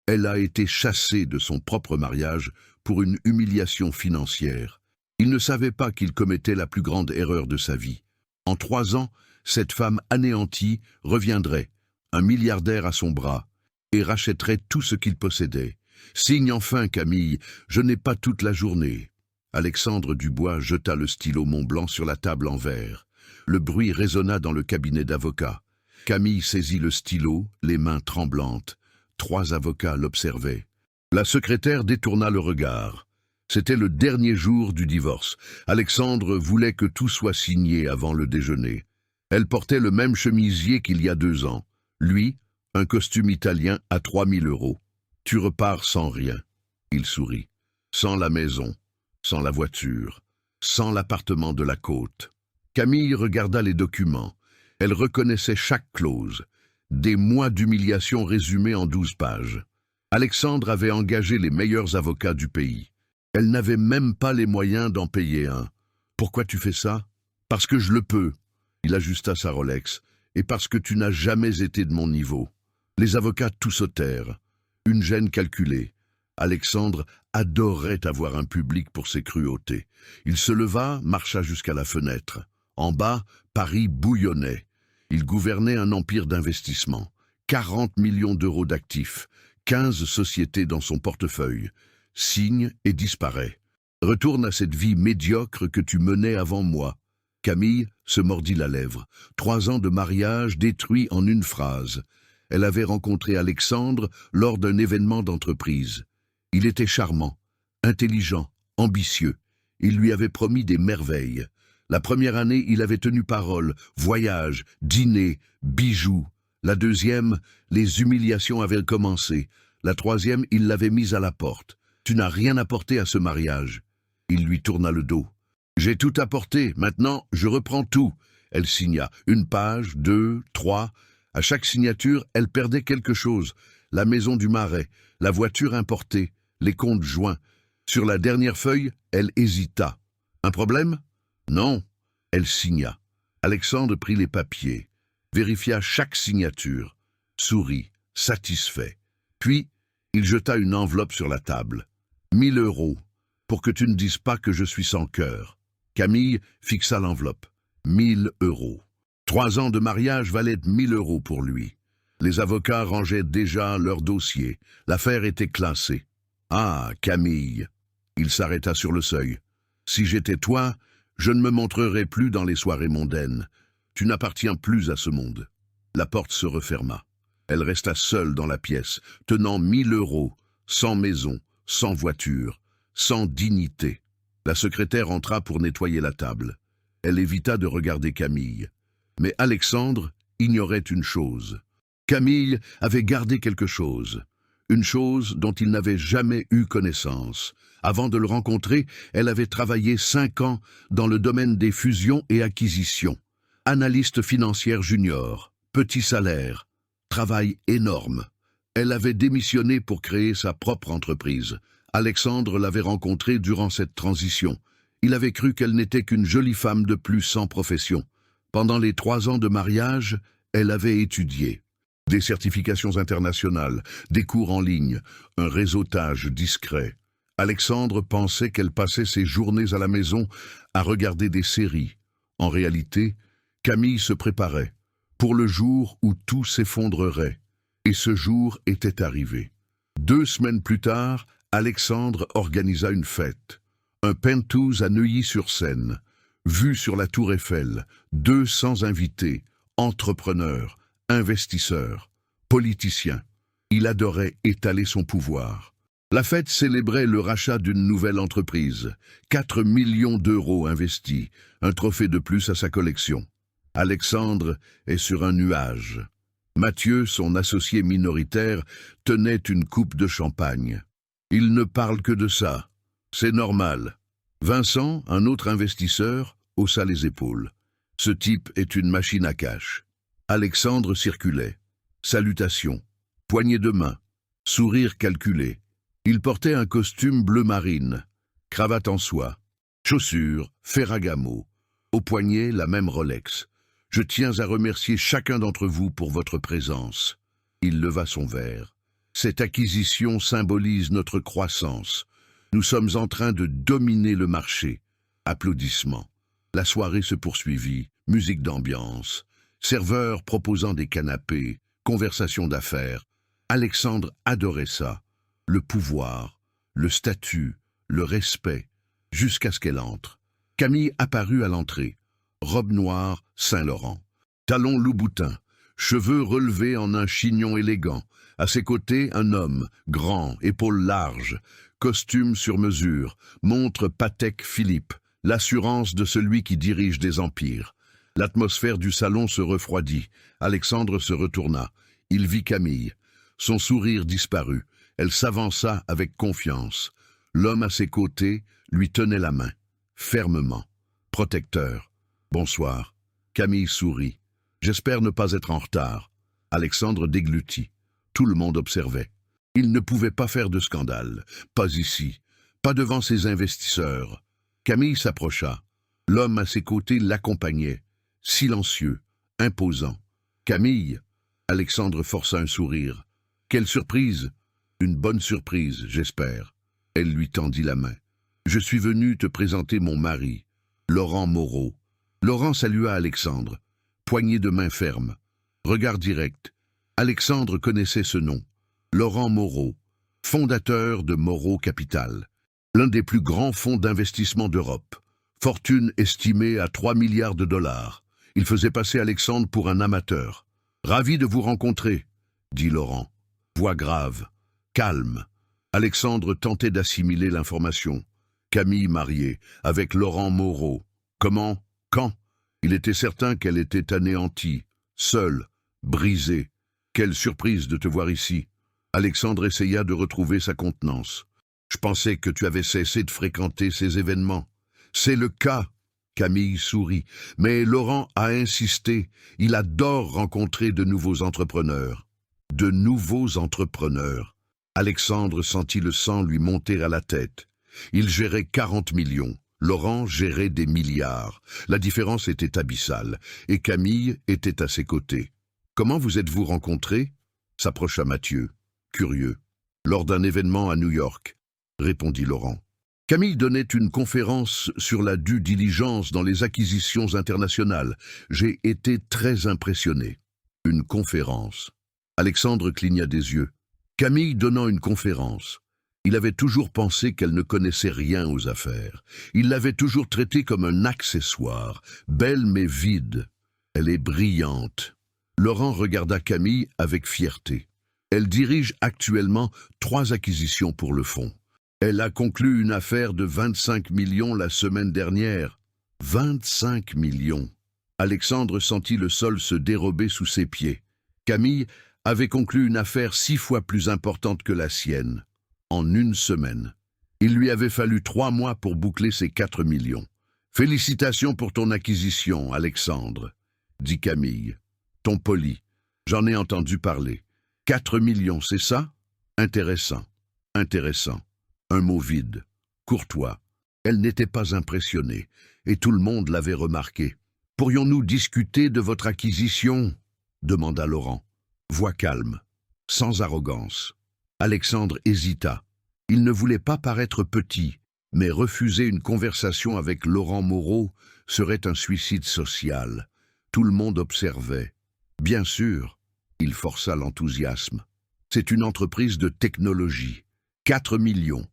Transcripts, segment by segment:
Elle a été chassée de son propre mariage pour une humiliation financière. Il ne savait pas qu'il commettait la plus grande erreur de sa vie. En 3 ans, cette femme anéantie reviendrait, un milliardaire à son bras, et rachèterait tout ce qu'il possédait. Signe enfin, Camille, je n'ai pas toute la journée. Alexandre Dubois jeta le stylo Montblanc sur la table en verre. Le bruit résonna dans le cabinet d'avocats. Camille saisit le stylo, les mains tremblantes. 3 avocats l'observaient. La secrétaire détourna le regard. C'était le dernier jour du divorce. Alexandre voulait que tout soit signé avant le déjeuner. Elle portait le même chemisier qu'il y a 2 ans. Lui, un costume italien à 3000 €. Tu repars sans rien. Il sourit. Sans la maison, sans la voiture, sans l'appartement de la côte. Camille regarda les documents. Elle reconnaissait chaque clause. Des mois d'humiliation résumés en 12 pages. Alexandre avait engagé les meilleurs avocats du pays. Elle n'avait même pas les moyens d'en payer un. « Pourquoi tu fais ça ?»« Parce que je le peux. » Il ajusta sa Rolex. « Et parce que tu n'as jamais été de mon niveau. » Les avocats tout sautèrent. Une gêne calculée. Alexandre adorait avoir un public pour ses cruautés. Il se leva, marcha jusqu'à la fenêtre. En bas, Paris bouillonnait. Il gouvernait un empire d'investissement. 40 millions d'euros d'actifs. 15 sociétés dans son portefeuille. Signe et disparaît. Retourne à cette vie médiocre que tu menais avant moi. Camille se mordit la lèvre. 3 ans de mariage détruits en une phrase. Elle avait rencontré Alexandre lors d'un événement d'entreprise. Il était charmant, intelligent, ambitieux. Il lui avait promis des merveilles. La première année, il avait tenu parole, voyage, dîner, bijoux. La deuxième, les humiliations avaient commencé. La troisième, il l'avait mise à la porte. Tu n'as rien apporté à ce mariage. Il lui tourna le dos. J'ai tout apporté, maintenant je reprends tout. Elle signa 1 page, 2, 3. À chaque signature, elle perdait quelque chose. La maison du Marais, la voiture importée, les comptes joints. Sur la dernière feuille, elle hésita. Un problème? Non. Elle signa. Alexandre prit les papiers, vérifia chaque signature, sourit, satisfait. Puis, il jeta une enveloppe sur la table. 1000 €, pour que tu ne dises pas que je suis sans cœur. Camille fixa l'enveloppe. 1000 €. 3 ans de mariage valaient 1000 € pour lui. Les avocats rangeaient déjà leur dossier. L'affaire était classée. Ah, Camille. Il s'arrêta sur le seuil. Si j'étais toi, je ne me montrerais plus dans les soirées mondaines. Tu n'appartiens plus à ce monde. La porte se referma. Elle resta seule dans la pièce, tenant 1000 €, sans maison, sans voiture, sans dignité. La secrétaire entra pour nettoyer la table. Elle évita de regarder Camille. Mais Alexandre ignorait une chose. Camille avait gardé quelque chose. Une chose dont il n'avait jamais eu connaissance. Avant de le rencontrer, elle avait travaillé 5 ans dans le domaine des fusions et acquisitions. Analyste financière junior, petit salaire, travail énorme. Elle avait démissionné pour créer sa propre entreprise. Alexandre l'avait rencontrée durant cette transition. Il avait cru qu'elle n'était qu'une jolie femme de plus sans profession. Pendant les 3 ans de mariage, elle avait étudié. Des certifications internationales, des cours en ligne, un réseautage discret. Alexandre pensait qu'elle passait ses journées à la maison à regarder des séries. En réalité, Camille se préparait pour le jour où tout s'effondrerait. Et ce jour était arrivé. 2 semaines plus tard, Alexandre organisa une fête. Un penthouse à Neuilly-sur-Seine. Vue sur la Tour Eiffel, 200 invités, entrepreneurs, investisseurs, politiciens. Il adorait étaler son pouvoir. La fête célébrait le rachat d'une nouvelle entreprise. 4 millions d'euros investis, un trophée de plus à sa collection. Alexandre est sur un nuage. Mathieu, son associé minoritaire, tenait une coupe de champagne. Il ne parle que de ça. C'est normal. Vincent, un autre investisseur, haussa les épaules. Ce type est une machine à cash. Alexandre circulait. Salutations, poignée de main, sourire calculé. Il portait un costume bleu marine, cravate en soie, chaussures, Ferragamo. Au poignet, la même Rolex. Je tiens à remercier chacun d'entre vous pour votre présence. Il leva son verre. Cette acquisition symbolise notre croissance. Nous sommes en train de dominer le marché. Applaudissements. La soirée se poursuivit, musique d'ambiance, serveurs proposant des canapés, conversation d'affaires. Alexandre adorait ça. Le pouvoir, le statut, le respect, jusqu'à ce qu'elle entre. Camille apparut à l'entrée. Robe noire, Saint-Laurent. Talons loup-boutin, cheveux relevés en un chignon élégant. À ses côtés, un homme, grand, épaules larges, costume sur mesure, montre Patek Philippe, l'assurance de celui qui dirige des empires. L'atmosphère du salon se refroidit. Alexandre se retourna. Il vit Camille. Son sourire disparut. Elle s'avança avec confiance. L'homme à ses côtés lui tenait la main, fermement. Protecteur. Bonsoir. Camille sourit. J'espère ne pas être en retard. Alexandre déglutit. Tout le monde observait. Il ne pouvait pas faire de scandale. Pas ici. Pas devant ses investisseurs. Camille s'approcha. L'homme à ses côtés l'accompagnait. Silencieux, imposant. Camille. Alexandre força un sourire. Quelle surprise! Une bonne surprise, j'espère. Elle lui tendit la main. Je suis venu te présenter mon mari, Laurent Moreau. Laurent salua Alexandre. Poignée de main ferme. Regard direct. Alexandre connaissait ce nom. Laurent Moreau, fondateur de Moreau Capital. L'un des plus grands fonds d'investissement d'Europe. Fortune estimée à 3 milliards de dollars. Il faisait passer Alexandre pour un amateur. Ravi de vous rencontrer, dit Laurent. Voix grave, calme. Alexandre tentait d'assimiler l'information. Camille mariée, avec Laurent Moreau. Comment? Quand? Il était certain qu'elle était anéantie, seule, brisée. Quelle surprise de te voir ici. Alexandre essaya de retrouver sa contenance. Je pensais que tu avais cessé de fréquenter ces événements. C'est le cas. Camille sourit. Mais Laurent a insisté. Il adore rencontrer de nouveaux entrepreneurs. De nouveaux entrepreneurs. Alexandre sentit le sang lui monter à la tête. Il gérait 40 millions. Laurent gérait des milliards. La différence était abyssale. Et Camille était à ses côtés. Comment vous êtes-vous rencontrés? S'approcha Mathieu, curieux. Lors d'un événement à New York, répondit Laurent. Camille donnait une conférence sur la due diligence dans les acquisitions internationales. J'ai été très impressionné. Une conférence. Alexandre cligna des yeux. Camille donnant une conférence. Il avait toujours pensé qu'elle ne connaissait rien aux affaires. Il l'avait toujours traitée comme un accessoire, belle mais vide. Elle est brillante. Laurent regarda Camille avec fierté. Elle dirige actuellement 3 acquisitions pour le fonds. Elle a conclu une affaire de 25 millions la semaine dernière. 25 millions. Alexandre sentit le sol se dérober sous ses pieds. Camille avait conclu une affaire 6 fois plus importante que la sienne. En une semaine. Il lui avait fallu 3 mois pour boucler ses 4 millions. Félicitations pour ton acquisition, Alexandre, dit Camille. Ton poli. J'en ai entendu parler. 4 millions, c'est ça? Intéressant. Intéressant. Un mot vide. Courtois. Elle n'était pas impressionnée, et tout le monde l'avait remarqué. Pourrions-nous discuter de votre acquisition? Demanda Laurent. Voix calme, sans arrogance. Alexandre hésita. Il ne voulait pas paraître petit, mais refuser une conversation avec Laurent Moreau serait un suicide social. Tout le monde observait. Bien sûr, il força l'enthousiasme. C'est une entreprise de technologie. 4 millions.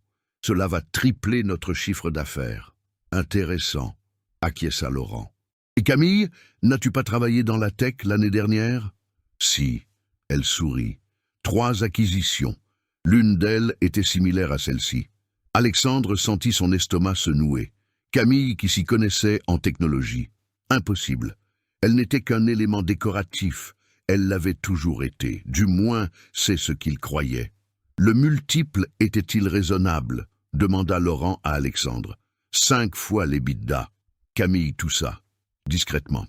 Cela va tripler notre chiffre d'affaires. Intéressant, acquiesça Laurent. Et Camille, n'as-tu pas travaillé dans la tech l'année dernière? Si, elle sourit. 3 acquisitions. L'une d'elles était similaire à celle-ci. Alexandre sentit son estomac se nouer. Camille qui s'y connaissait en technologie. Impossible. Elle n'était qu'un élément décoratif. Elle l'avait toujours été. Du moins, c'est ce qu'il croyait. Le multiple était-il raisonnable? Demanda Laurent à Alexandre. 5 fois l'EBITDA. Camille toussa, discrètement,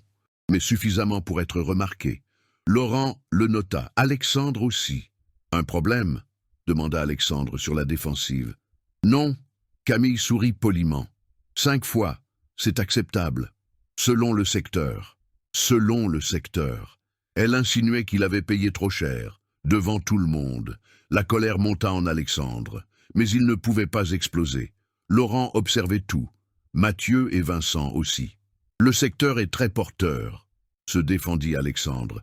mais suffisamment pour être remarqué. Laurent le nota, Alexandre aussi. Un problème? Demanda Alexandre sur la défensive. Non, Camille sourit poliment. 5 fois, c'est acceptable. Selon le secteur. Selon le secteur. Elle insinuait qu'il avait payé trop cher. Devant tout le monde, la colère monta en Alexandre, mais il ne pouvait pas exploser. Laurent observait tout, Mathieu et Vincent aussi. Le secteur est très porteur, se défendit Alexandre.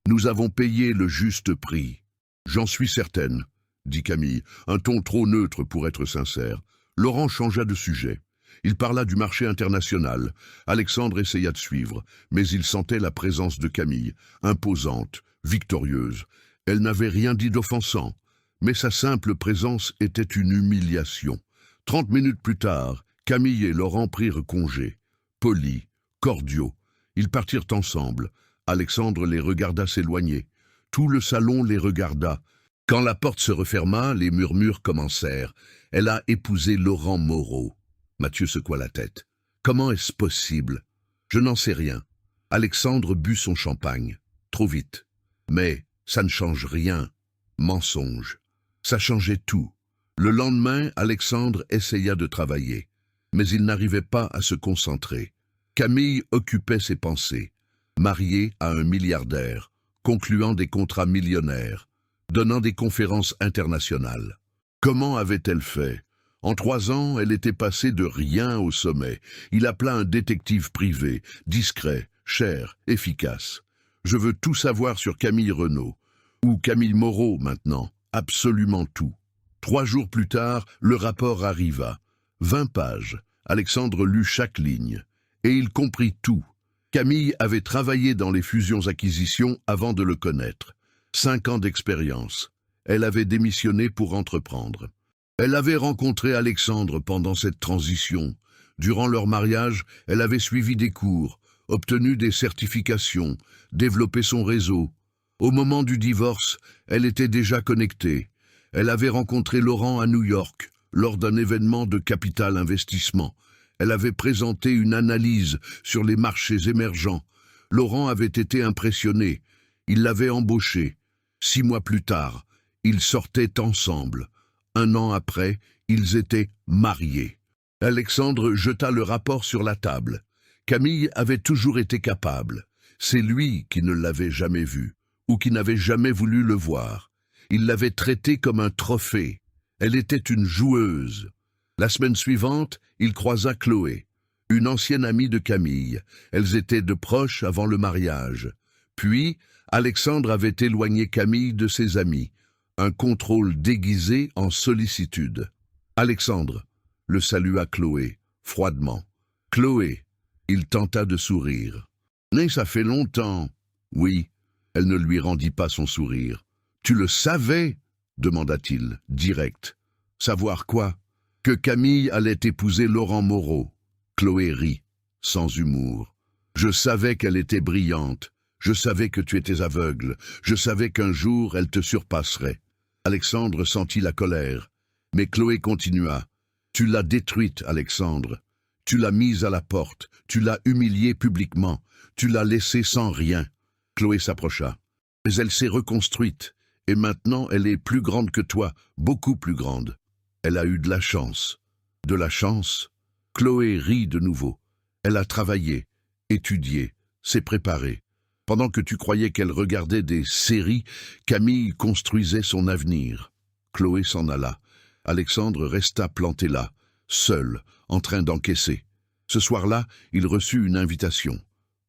Nous avons payé le juste prix. J'en suis certaine, dit Camille, un ton trop neutre pour être sincère. Laurent changea de sujet. Il parla du marché international. Alexandre essaya de suivre, mais il sentait la présence de Camille, imposante, victorieuse. Elle n'avait rien dit d'offensant, mais sa simple présence était une humiliation. 30 minutes plus tard, Camille et Laurent prirent congé. Polis, cordiaux, ils partirent ensemble. Alexandre les regarda s'éloigner. Tout le salon les regarda. Quand la porte se referma, les murmures commencèrent. Elle a épousé Laurent Moreau. Mathieu secoua la tête. Comment est-ce possible? Je n'en sais rien. Alexandre but son champagne. Trop vite. Mais ça ne change rien. Mensonge. Ça changeait tout. Le lendemain, Alexandre essaya de travailler. Mais il n'arrivait pas à se concentrer. Camille occupait ses pensées. Mariée à un milliardaire, concluant des contrats millionnaires, donnant des conférences internationales. Comment avait-elle fait? En 3 ans, elle était passée de rien au sommet. Il appela un détective privé, discret, cher, efficace. Je veux tout savoir sur Camille Renaud. Ou Camille Moreau maintenant, absolument tout. 3 jours plus tard, le rapport arriva. 20 pages. Alexandre lut chaque ligne. Et il comprit tout. Camille avait travaillé dans les fusions-acquisitions avant de le connaître. 5 ans d'expérience. Elle avait démissionné pour entreprendre. Elle avait rencontré Alexandre pendant cette transition. Durant leur mariage, elle avait suivi des cours, obtenu des certifications, développé son réseau. Au moment du divorce, elle était déjà connectée. Elle avait rencontré Laurent à New York, lors d'un événement de capital investissement. Elle avait présenté une analyse sur les marchés émergents. Laurent avait été impressionné. Il l'avait embauché. 6 mois plus tard, ils sortaient ensemble. 1 an après, ils étaient mariés. Alexandre jeta le rapport sur la table. Camille avait toujours été capable. C'est lui qui ne l'avait jamais vu, ou qui n'avait jamais voulu le voir. Il l'avait traitée comme un trophée. Elle était une joueuse. La semaine suivante, il croisa Chloé, une ancienne amie de Camille. Elles étaient de proches avant le mariage. Puis, Alexandre avait éloigné Camille de ses amis. Un contrôle déguisé en sollicitude. Alexandre le salua Chloé, froidement. Chloé, il tenta de sourire. Mais ça fait longtemps. Oui, elle ne lui rendit pas son sourire. Tu le savais? Demanda-t-il, direct. Savoir quoi? Que Camille allait épouser Laurent Moreau. Chloé rit, sans humour. Je savais qu'elle était brillante. Je savais que tu étais aveugle. Je savais qu'un jour elle te surpasserait. Alexandre sentit la colère. Mais Chloé continua. Tu l'as détruite, Alexandre. Tu l'as mise à la porte. Tu l'as humiliée publiquement. Tu l'as laissée sans rien. Chloé s'approcha. Mais elle s'est reconstruite. Et maintenant elle est plus grande que toi, beaucoup plus grande. Elle a eu de la chance. De la chance? Chloé rit de nouveau. Elle a travaillé, étudié, s'est préparée. Pendant que tu croyais qu'elle regardait des séries, Camille construisait son avenir. Chloé s'en alla. Alexandre resta planté là, seul, en train d'encaisser. Ce soir-là, il reçut une invitation.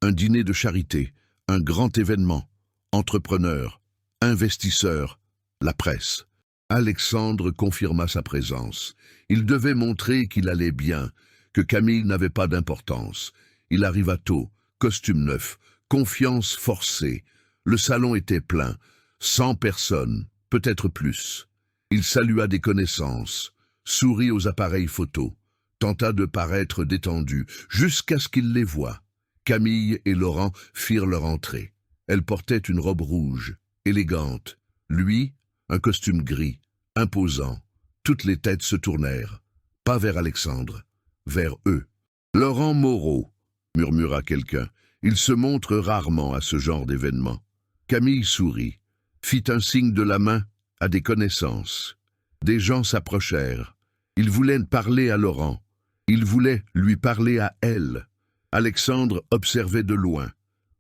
Un dîner de charité, un grand événement. Entrepreneurs, investisseurs, la presse. Alexandre confirma sa présence. Il devait montrer qu'il allait bien, que Camille n'avait pas d'importance. Il arriva tôt, costume neuf, confiance forcée. Le salon était plein, 100 personnes, peut-être plus. Il salua des connaissances, sourit aux appareils photo, tenta de paraître détendu, jusqu'à ce qu'il les voie. Camille et Laurent firent leur entrée. Elle portait une robe rouge, élégante. Lui, un costume gris, imposant. Toutes les têtes se tournèrent, pas vers Alexandre, vers eux. « Laurent Moreau », murmura quelqu'un. Il se montre rarement à ce genre d'événement. Camille sourit, fit un signe de la main à des connaissances. Des gens s'approchèrent. Ils voulaient parler à Laurent. Ils voulaient lui parler à elle. Alexandre observait de loin,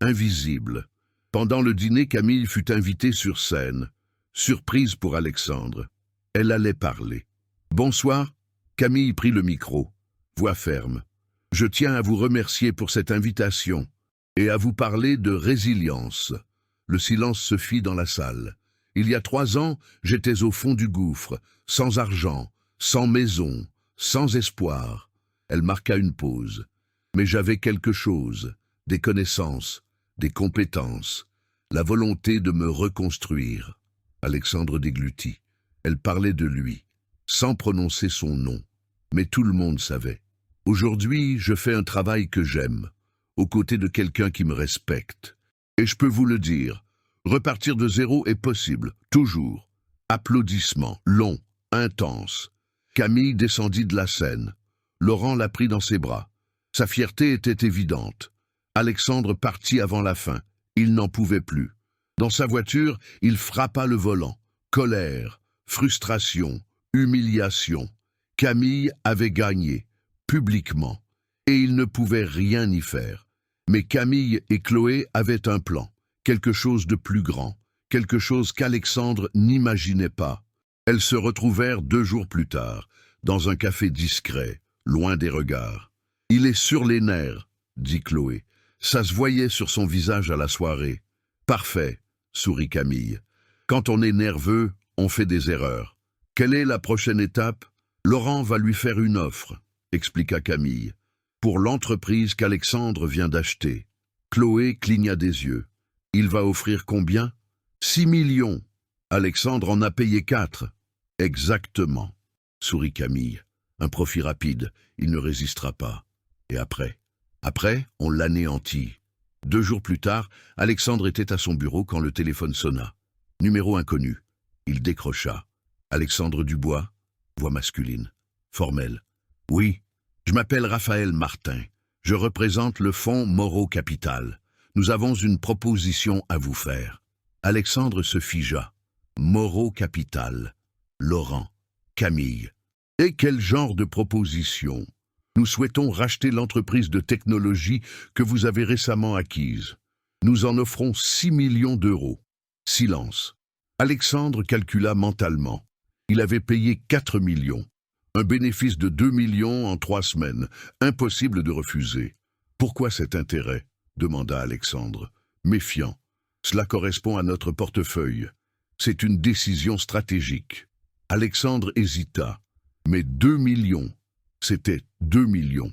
invisible. Pendant le dîner, Camille fut invitée sur scène. surprise pour Alexandre. Elle allait parler. « Bonsoir », Camille prit le micro, voix ferme. « Je tiens à vous remercier pour cette invitation et à vous parler de résilience. » Le silence se fit dans la salle. « Il y a 3 ans, j'étais au fond du gouffre, sans argent, sans maison, sans espoir. » Elle marqua une pause. « Mais j'avais quelque chose, des connaissances, des compétences, la volonté de me reconstruire. » Alexandre déglutit. Elle parlait de lui, sans prononcer son nom. Mais tout le monde savait. « Aujourd'hui, je fais un travail que j'aime, aux côtés de quelqu'un qui me respecte. Et je peux vous le dire, repartir de zéro est possible, toujours. » Applaudissements, longs, intenses. Camille descendit de la scène. Laurent la prit dans ses bras. Sa fierté était évidente. Alexandre partit avant la fin. Il n'en pouvait plus. Dans sa voiture, il frappa le volant. Colère, frustration, humiliation. Camille avait gagné, publiquement, et il ne pouvait rien y faire. Mais Camille et Chloé avaient un plan, quelque chose de plus grand, quelque chose qu'Alexandre n'imaginait pas. Elles se retrouvèrent 2 jours plus tard, dans un café discret, loin des regards. « Il est sur les nerfs », dit Chloé. Ça se voyait sur son visage à la soirée. « Parfait », sourit Camille. « Quand on est nerveux, on fait des erreurs. Quelle est la prochaine étape ? » « Laurent va lui faire une offre, » expliqua Camille, « pour l'entreprise qu'Alexandre vient d'acheter. » Chloé cligna des yeux. « Il va offrir combien ? » « 6 millions. Alexandre en a payé 4. »« Exactement, » sourit Camille. « Un profit rapide, il ne résistera pas. Et après ? Après, on l'anéantit. » 2 jours plus tard, Alexandre était à son bureau quand le téléphone sonna. Numéro inconnu. Il décrocha. « Alexandre Dubois ?» Voix masculine, formelle. « Oui, je m'appelle Raphaël Martin. Je représente le fonds Moreau Capital. Nous avons une proposition à vous faire. » Alexandre se figea. Moreau Capital. Laurent. Camille. « Et quel genre de proposition ? Nous souhaitons racheter l'entreprise de technologie que vous avez récemment acquise. Nous en offrons 6 millions d'euros. » Silence. Alexandre calcula mentalement. Il avait payé 4 millions. Un bénéfice de 2 millions en 3 semaines. Impossible de refuser. « Pourquoi cet intérêt ?» demanda Alexandre, méfiant. « Cela correspond à notre portefeuille. C'est une décision stratégique. » Alexandre hésita. « Mais 2 millions. C'était 2 millions.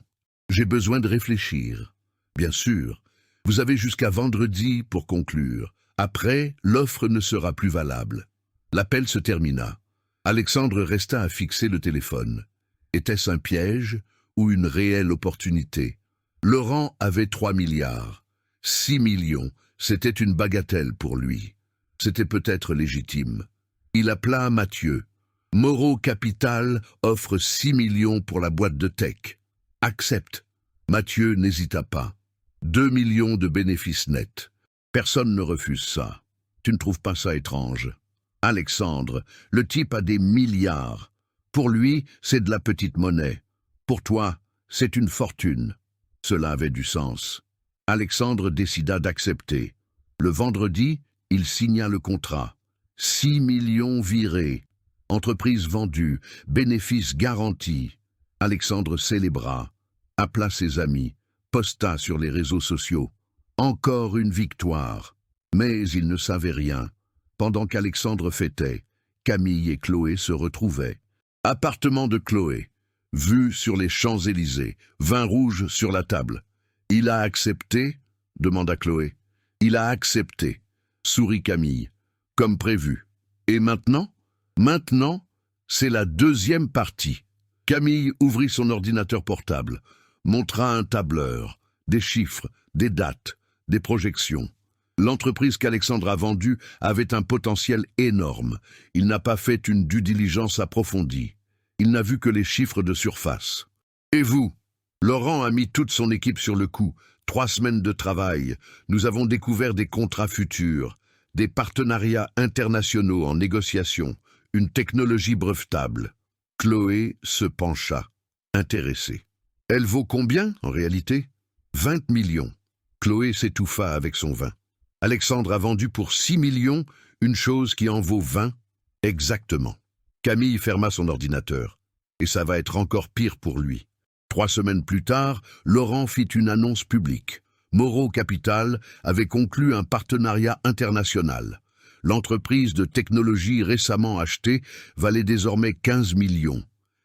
J'ai besoin de réfléchir. » « Bien sûr. Vous avez jusqu'à vendredi pour conclure. Après, l'offre ne sera plus valable. » L'appel se termina. Alexandre resta à fixer le téléphone. Était-ce un piège ou une réelle opportunité? Laurent avait 3 milliards. 6 millions, c'était une bagatelle pour lui. C'était peut-être légitime. Il appela Mathieu. Moreau Capital offre 6 millions pour la boîte de tech. Accepte. Mathieu n'hésita pas. 2 millions de bénéfices nets. Personne ne refuse ça. Tu ne trouves pas ça étrange? Alexandre, le type a des milliards. Pour lui, c'est de la petite monnaie. Pour toi, c'est une fortune. Cela avait du sens. Alexandre décida d'accepter. Le vendredi, il signa le contrat. 6 millions virés. Entreprise vendue, bénéfices garantis. Alexandre célébra, appela ses amis, posta sur les réseaux sociaux. Encore une victoire. Mais il ne savait rien. Pendant qu'Alexandre fêtait, Camille et Chloé se retrouvaient. Appartement de Chloé. Vue sur les Champs-Élysées. Vin rouge sur la table. « Il a accepté ?» demanda Chloé. « Il a accepté », sourit Camille. « Comme prévu. Et maintenant ?» Maintenant, c'est la deuxième partie. Camille ouvrit son ordinateur portable, montra un tableur, des chiffres, des dates, des projections. L'entreprise qu'Alexandre a vendue avait un potentiel énorme. Il n'a pas fait une due diligence approfondie. Il n'a vu que les chiffres de surface. Et vous? Laurent a mis toute son équipe sur le coup. 3 semaines de travail. Nous avons découvert des contrats futurs, des partenariats internationaux en négociation, une technologie brevetable. Chloé se pencha, intéressée. Elle vaut combien, en réalité? 20 millions. Chloé s'étouffa avec son vin. Alexandre a vendu pour 6 millions Une chose qui en vaut 20? Exactement. Camille ferma son ordinateur. Et ça va être encore pire pour lui. 3 semaines plus tard, Laurent fit une annonce publique. Moreau Capital avait conclu un partenariat international. L'entreprise de technologie récemment achetée valait désormais 15 millions.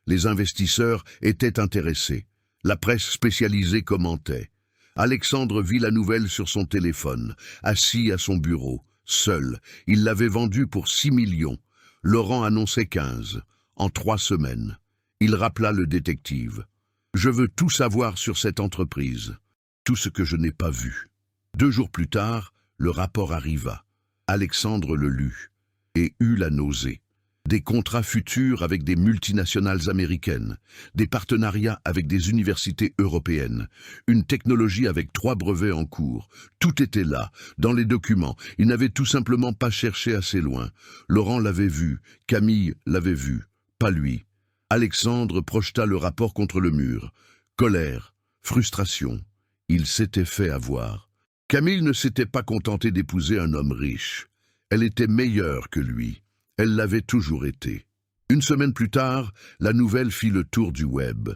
Les investisseurs étaient intéressés. La presse spécialisée commentait. Alexandre vit la nouvelle sur son téléphone, assis à son bureau, seul. Il l'avait vendue pour 6 millions. Laurent annonçait 15, en 3 semaines. Il rappela le détective. « Je veux tout savoir sur cette entreprise, tout ce que je n'ai pas vu. » 2 jours plus tard, le rapport arriva. Alexandre le lut et eut la nausée. Des contrats futurs avec des multinationales américaines, des partenariats avec des universités européennes, une technologie avec 3 brevets en cours. Tout était là, dans les documents. Il n'avait tout simplement pas cherché assez loin. Laurent l'avait vu, Camille l'avait vu, pas lui. Alexandre projeta le rapport contre le mur. Colère, frustration. Il s'était fait avoir. Camille ne s'était pas contentée d'épouser un homme riche. Elle était meilleure que lui. Elle l'avait toujours été. 1 semaine plus tard, la nouvelle fit le tour du web.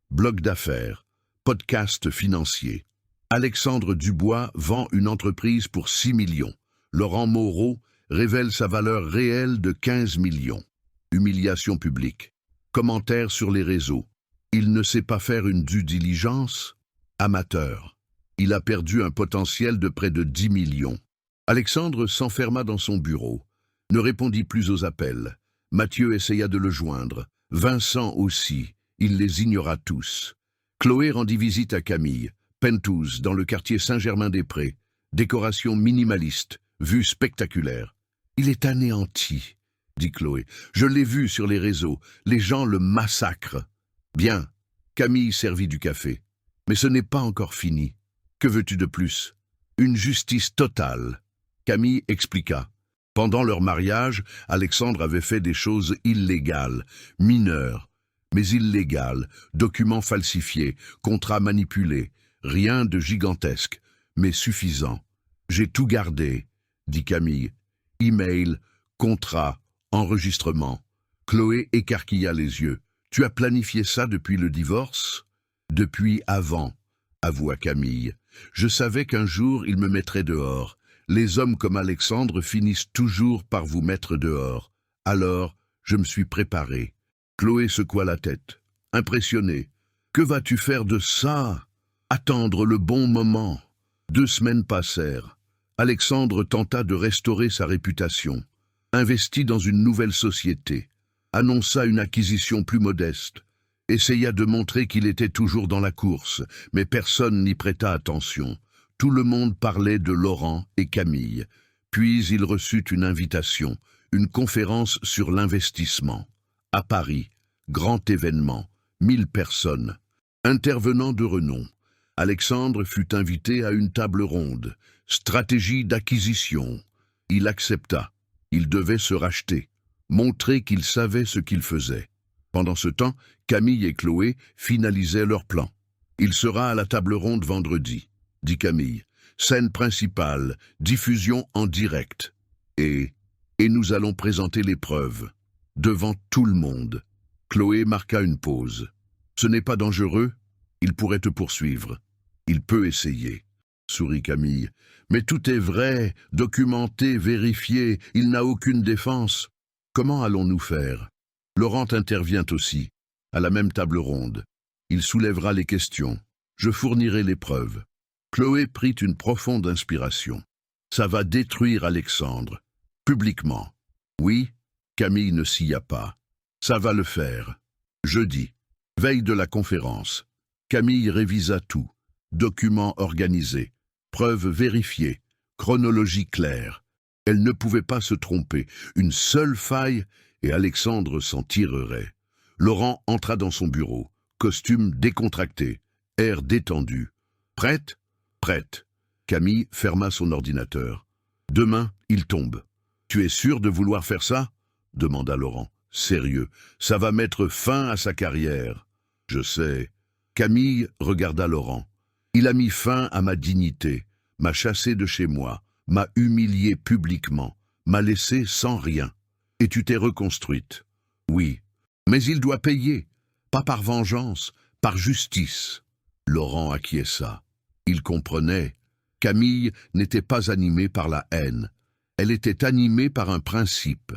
Blog d'affaires, podcast financier. Alexandre Dubois vend une entreprise pour 6 millions. Laurent Moreau révèle sa valeur réelle de 15 millions. Humiliation publique. Commentaires sur les réseaux. Il ne sait pas faire une due diligence? Amateur. Il a perdu un potentiel de près de 10 millions. Alexandre s'enferma dans son bureau. Ne répondit plus aux appels. Mathieu essaya de le joindre. Vincent aussi. Il les ignora tous. Chloé rendit visite à Camille. Penthouse, dans le quartier Saint-Germain-des-Prés. Décoration minimaliste. Vue spectaculaire. « Il est anéanti », dit Chloé. « Je l'ai vu sur les réseaux. Les gens le massacrent. » Bien. Camille servit du café. « Mais ce n'est pas encore fini. Que veux-tu de plus ? Une justice totale. » Camille expliqua. Pendant leur mariage, Alexandre avait fait des choses illégales, mineures, mais illégales, documents falsifiés, contrats manipulés, rien de gigantesque, mais suffisant. « J'ai tout gardé », dit Camille. « Email, contrat, enregistrement. » Chloé écarquilla les yeux. « Tu as planifié ça depuis le divorce ?»« Depuis avant, » avoua Camille. « Je savais qu'un jour il me mettrait dehors. Les hommes comme Alexandre finissent toujours par vous mettre dehors. Alors, je me suis préparé. » Chloé secoua la tête, impressionnée. « Que vas-tu faire de ça ? Attendre le bon moment. » 2 semaines passèrent. Alexandre tenta de restaurer sa réputation. Investit dans une nouvelle société. Annonça une acquisition plus modeste. Essaya de montrer qu'il était toujours dans la course, mais personne n'y prêta attention. Tout le monde parlait de Laurent et Camille. Puis il reçut une invitation, une conférence sur l'investissement. À Paris, grand événement, 1000 personnes. Intervenant de renom, Alexandre fut invité à une table ronde. Stratégie d'acquisition. Il accepta. Il devait se racheter, montrer qu'il savait ce qu'il faisait. Pendant ce temps, Camille et Chloé finalisaient leur plan. « Il sera à la table ronde vendredi », dit Camille. « Scène principale, diffusion en direct. Et nous allons présenter les preuves, devant tout le monde. » Chloé marqua une pause. « Ce n'est pas dangereux? Il pourrait te poursuivre. Il peut essayer. » Sourit Camille. « Mais tout est vrai, documenté, vérifié, il n'a aucune défense. Comment allons-nous faire ?» Laurent intervient aussi, à la même table ronde. Il soulèvera les questions. Je fournirai les preuves. Chloé prit une profonde inspiration. Ça va détruire Alexandre. Publiquement. Oui, Camille ne s'y a pas. Ça va le faire. Jeudi. Veille de la conférence. Camille révisa tout. Documents organisés. Preuves vérifiées. Chronologie claire. Elle ne pouvait pas se tromper. Une seule faille et Alexandre s'en tirerait. Laurent entra dans son bureau. Costume décontracté. Air détendu. Prête ? Prête. Camille ferma son ordinateur. Demain, il tombe. Tu es sûr de vouloir faire ça ? Demanda Laurent. Sérieux. Ça va mettre fin à sa carrière. Je sais. Camille regarda Laurent. Il a mis fin à ma dignité, m'a chassé de chez moi, m'a humilié publiquement, m'a laissé sans rien. Et tu t'es reconstruite. Oui, mais il doit payer, pas par vengeance, par justice. Laurent acquiesça. Il comprenait. Camille n'était pas animée par la haine. Elle était animée par un principe.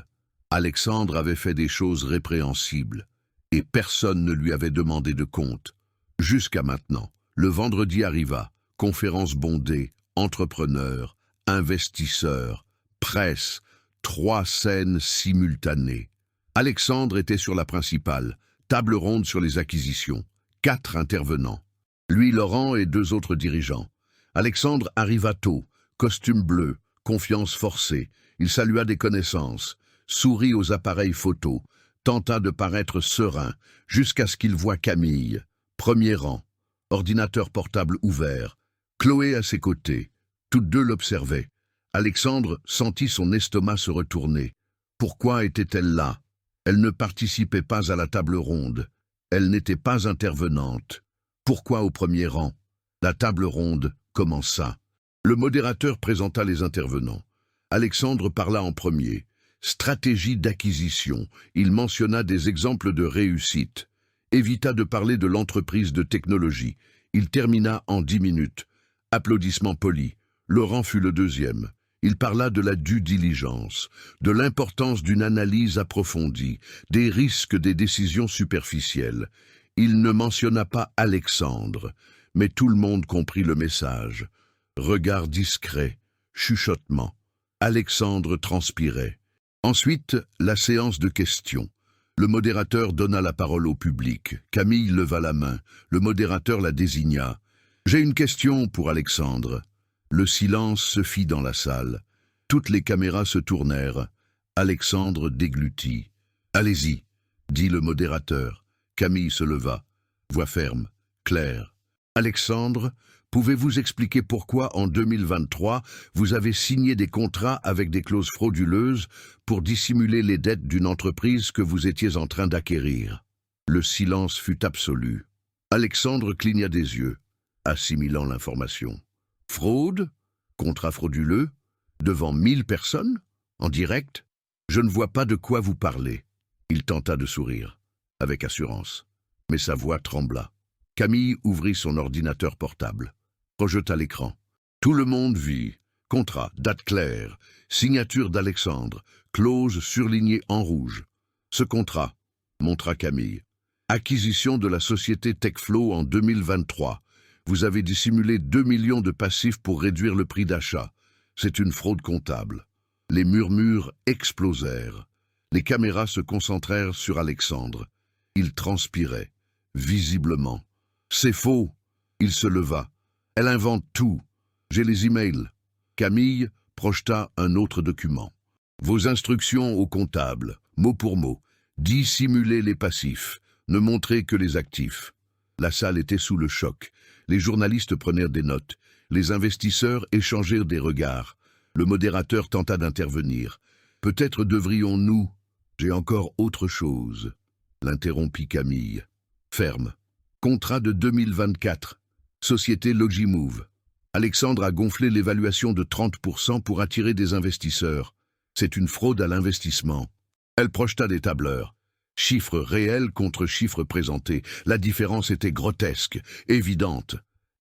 Alexandre avait fait des choses répréhensibles, et personne ne lui avait demandé de compte. Jusqu'à maintenant, le vendredi arriva, conférence bondée, entrepreneurs, investisseurs, presse, 3 scènes simultanées. Alexandre était sur la principale, table ronde sur les acquisitions, 4 intervenants. Lui, Laurent et 2 autres dirigeants. Alexandre arriva tôt, costume bleu, confiance forcée. Il salua des connaissances, sourit aux appareils photo, tenta de paraître serein, jusqu'à ce qu'il voie Camille. Premier rang, ordinateur portable ouvert, Chloé à ses côtés. Toutes deux l'observaient. Alexandre sentit son estomac se retourner. Pourquoi était-elle là? Elle ne participait pas à la table ronde. Elle n'était pas intervenante. Pourquoi au premier rang? La table ronde commença. Le modérateur présenta les intervenants. Alexandre parla en premier. Stratégie d'acquisition. Il mentionna des exemples de réussite. Évita de parler de l'entreprise de technologie. Il termina en 10 minutes. Applaudissements polis. Laurent fut le deuxième. Il parla de la due diligence, de l'importance d'une analyse approfondie, des risques des décisions superficielles. Il ne mentionna pas Alexandre, mais tout le monde comprit le message. Regard discret, chuchotement. Alexandre transpirait. Ensuite, la séance de questions. Le modérateur donna la parole au public. Camille leva la main. Le modérateur la désigna. « J'ai une question pour Alexandre. » Le silence se fit dans la salle. Toutes les caméras se tournèrent. Alexandre déglutit. « Allez-y, » dit le modérateur. Camille se leva. Voix ferme, claire. « Alexandre, pouvez-vous expliquer pourquoi en 2023, vous avez signé des contrats avec des clauses frauduleuses pour dissimuler les dettes d'une entreprise que vous étiez en train d'acquérir ?» Le silence fut absolu. Alexandre cligna des yeux, assimilant l'information. Fraude? Contrat frauduleux? Devant 1000 personnes? En direct? Je ne vois pas de quoi vous parlez. Il tenta de sourire, avec assurance, mais sa voix trembla. Camille ouvrit son ordinateur portable, projeta l'écran. Tout le monde vit. Contrat, date claire, signature d'Alexandre, clause surlignée en rouge. Ce contrat, montra Camille. Acquisition de la société Techflow en 2023. Vous avez dissimulé 2 millions de passifs pour réduire le prix d'achat. C'est une fraude comptable. Les murmures explosèrent. Les caméras se concentrèrent sur Alexandre. Il transpirait, visiblement. C'est faux. Il se leva. Elle invente tout. J'ai les emails. Camille projeta un autre document. Vos instructions au comptable, mot pour mot. Dissimuler les passifs, ne montrer que les actifs. La salle était sous le choc. Les journalistes prenèrent des notes. Les investisseurs échangèrent des regards. Le modérateur tenta d'intervenir. « Peut-être devrions-nous... » « J'ai encore autre chose. » L'interrompit Camille. Ferme. Contrat de 2024. Société Logimove. Alexandre a gonflé l'évaluation de 30% pour attirer des investisseurs. C'est une fraude à l'investissement. Elle projeta des tableurs. Chiffres réels contre chiffres présentés. La différence était grotesque, évidente.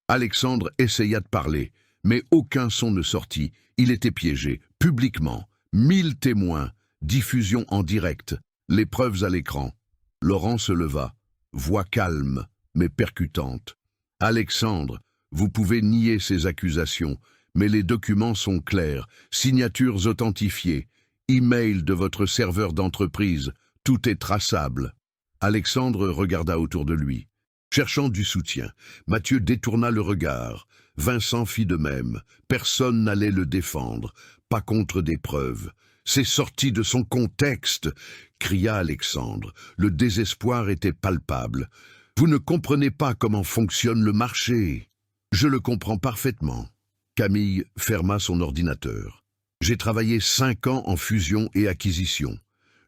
Alexandre essaya de parler, mais aucun son ne sortit. Il était piégé, publiquement. 1000 témoins, diffusion en direct, les preuves à l'écran. Laurent se leva, voix calme, mais percutante. « Alexandre, vous pouvez nier ces accusations, mais les documents sont clairs, signatures authentifiées, email de votre serveur d'entreprise, tout est traçable. » Alexandre regarda autour de lui. Cherchant du soutien, Mathieu détourna le regard. Vincent fit de même. Personne n'allait le défendre, pas contre des preuves. « C'est sorti de son contexte !» cria Alexandre. Le désespoir était palpable. « Vous ne comprenez pas comment fonctionne le marché. » « Je le comprends parfaitement. » Camille ferma son ordinateur. « J'ai travaillé 5 ans en fusion et acquisition.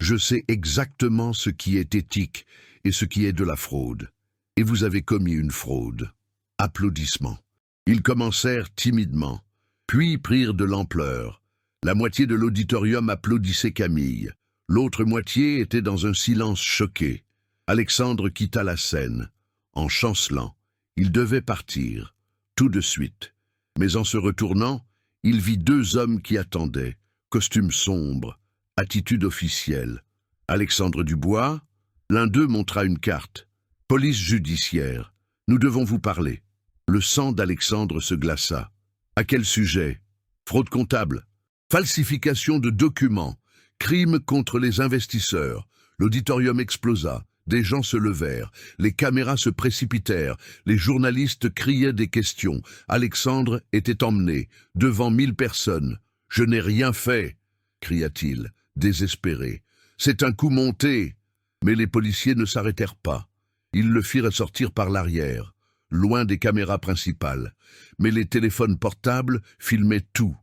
Je sais exactement ce qui est éthique et ce qui est de la fraude. Et vous avez commis une fraude. » Applaudissements. Ils commencèrent timidement, puis prirent de l'ampleur. La moitié de l'auditorium applaudissait Camille. L'autre moitié était dans un silence choqué. Alexandre quitta la scène. En chancelant, il devait partir, tout de suite. Mais en se retournant, il vit deux hommes qui attendaient, costume sombre, attitude officielle. Alexandre Dubois, l'un d'eux montra une carte. Police judiciaire, nous devons vous parler. Le sang d'Alexandre se glaça. À quel sujet? Fraude comptable, falsification de documents, crime contre les investisseurs. L'auditorium explosa. Des gens se levèrent, les caméras se précipitèrent, les journalistes criaient des questions. Alexandre était emmené, devant 1000 personnes. « Je n'ai rien fait !» cria-t-il, désespéré. « C'est un coup monté !» Mais les policiers ne s'arrêtèrent pas. Ils le firent sortir par l'arrière, loin des caméras principales. Mais les téléphones portables filmaient tout.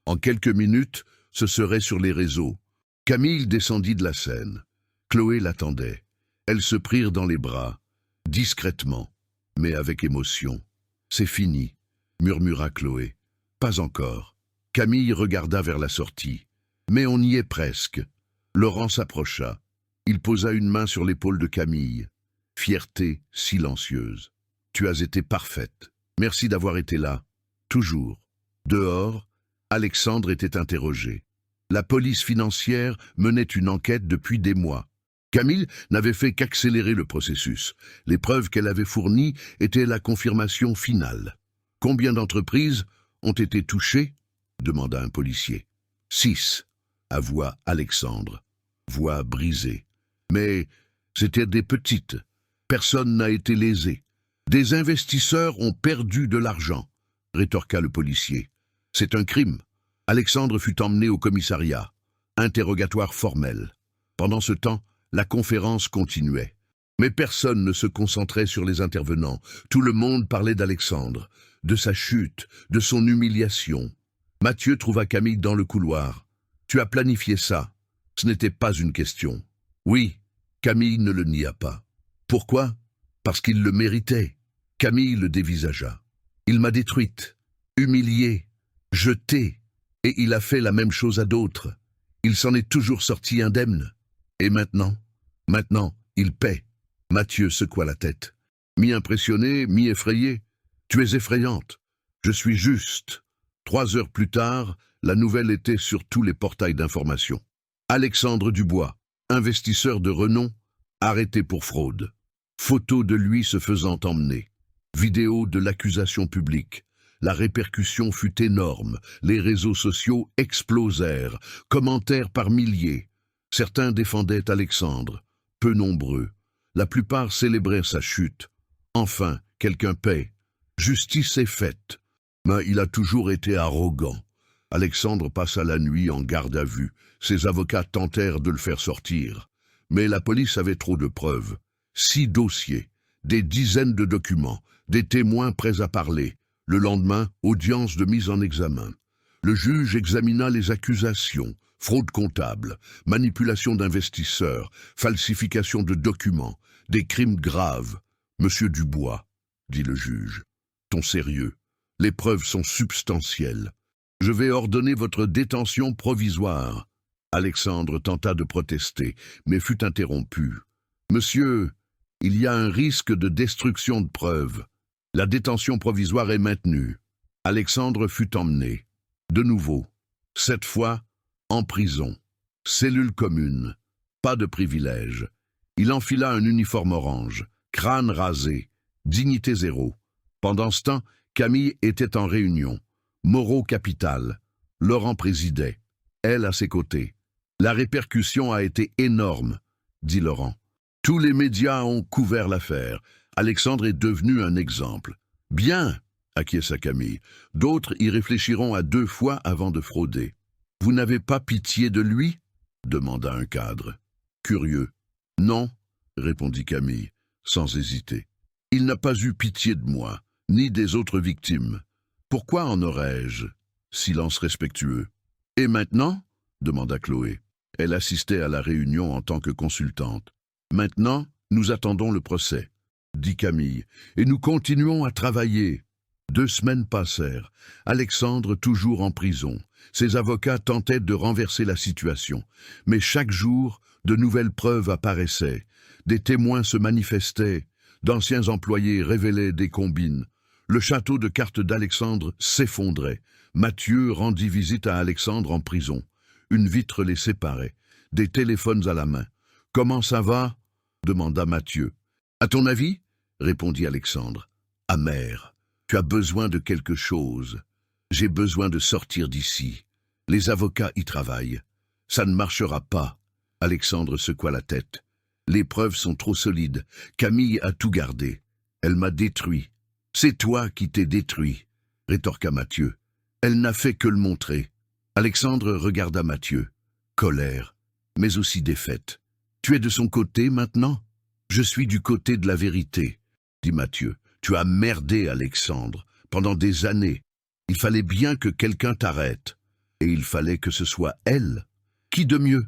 En quelques minutes, ce serait sur les réseaux. Camille descendit de la scène. Chloé l'attendait. Elles se prirent dans les bras, discrètement, mais avec émotion. « C'est fini », murmura Chloé. « Pas encore. » Camille regarda vers la sortie. « Mais on y est presque. » Laurent s'approcha. Il posa une main sur l'épaule de Camille. Fierté silencieuse. « Tu as été parfaite. Merci d'avoir été là. Toujours. » Dehors, Alexandre était interrogé. La police financière menait une enquête depuis des mois. Camille n'avait fait qu'accélérer le processus. Les preuves qu'elle avait fournies étaient la confirmation finale. « Combien d'entreprises ont été touchées ?» demanda un policier. « 6, avoua Alexandre, voix brisée. Mais c'étaient des petites. Personne n'a été lésé. Des investisseurs ont perdu de l'argent, rétorqua le policier. C'est un crime. Alexandre fut emmené au commissariat. Interrogatoire formel. Pendant ce temps, la conférence continuait. Mais personne ne se concentrait sur les intervenants. Tout le monde parlait d'Alexandre, de sa chute, de son humiliation. Mathieu trouva Camille dans le couloir. « Tu as planifié ça. Ce n'était pas une question. » Oui, Camille ne le nia pas. Pourquoi? Parce qu'il le méritait. Camille le dévisagea. Il m'a détruite, humiliée, jetée, et il a fait la même chose à d'autres. Il s'en est toujours sorti indemne. Et maintenant? Maintenant, il paie. Mathieu secoua la tête. Mi-impressionné, mi-effrayé. Tu es effrayante. Je suis juste. 3 heures plus tard, la nouvelle était sur tous les portails d'information. Alexandre Dubois, investisseur de renom, arrêté pour fraude. Photo de lui se faisant emmener. Vidéo de l'accusation publique. La répercussion fut énorme. Les réseaux sociaux explosèrent. Commentaires par milliers. Certains défendaient Alexandre, peu nombreux. La plupart célébraient sa chute. Enfin, quelqu'un paie. Justice est faite. Mais il a toujours été arrogant. Alexandre passa la nuit en garde à vue. Ses avocats tentèrent de le faire sortir. Mais la police avait trop de preuves. 6 dossiers, des dizaines de documents, des témoins prêts à parler. Le lendemain, audience de mise en examen. Le juge examina les accusations. Fraude comptable, manipulation d'investisseurs, falsification de documents, des crimes graves. « Monsieur Dubois, » dit le juge, « ton sérieux. Les preuves sont substantielles. Je vais ordonner votre détention provisoire. » Alexandre tenta de protester, mais fut interrompu. « Monsieur, il y a un risque de destruction de preuves. La détention provisoire est maintenue. » Alexandre fut emmené. De nouveau, cette fois, en prison. Cellule commune. Pas de privilège. Il enfila un uniforme orange. Crâne rasé. Dignité zéro. Pendant ce temps, Camille était en réunion. Moreau capitale. Laurent présidait. Elle à ses côtés. La répercussion a été énorme, dit Laurent. Tous les médias ont couvert l'affaire. Alexandre est devenu un exemple. Bien, acquiesça Camille. D'autres y réfléchiront à 2 fois avant de frauder. Vous n'avez pas pitié de lui? Demanda un cadre. Curieux. Non, répondit Camille, sans hésiter. Il n'a pas eu pitié de moi, ni des autres victimes. Pourquoi en aurais-je? Silence respectueux. Et maintenant? Demanda Chloé. Elle assistait à la réunion en tant que consultante. Maintenant, nous attendons le procès, dit Camille, et nous continuons à travailler. 2 semaines passèrent. Alexandre toujours en prison. Ses avocats tentaient de renverser la situation. Mais chaque jour, de nouvelles preuves apparaissaient. Des témoins se manifestaient. D'anciens employés révélaient des combines. Le château de cartes d'Alexandre s'effondrait. Mathieu rendit visite à Alexandre en prison. Une vitre les séparait. Des téléphones à la main. « Comment ça va ?» demanda Mathieu. « À ton avis ?» répondit Alexandre. « Amer. Tu as besoin de quelque chose. J'ai besoin de sortir d'ici. Les avocats y travaillent. Ça ne marchera pas. » Alexandre secoua la tête. « Les preuves sont trop solides. Camille a tout gardé. Elle m'a détruit. »« C'est toi qui t'es détruit, » rétorqua Mathieu. « Elle n'a fait que le montrer. » Alexandre regarda Mathieu. Colère, mais aussi défaite. « Tu es de son côté maintenant ?»« Je suis du côté de la vérité, » dit Mathieu. « Tu as merdé, Alexandre, pendant des années. Il fallait bien que quelqu'un t'arrête. Et il fallait que ce soit elle. Qui de mieux ?»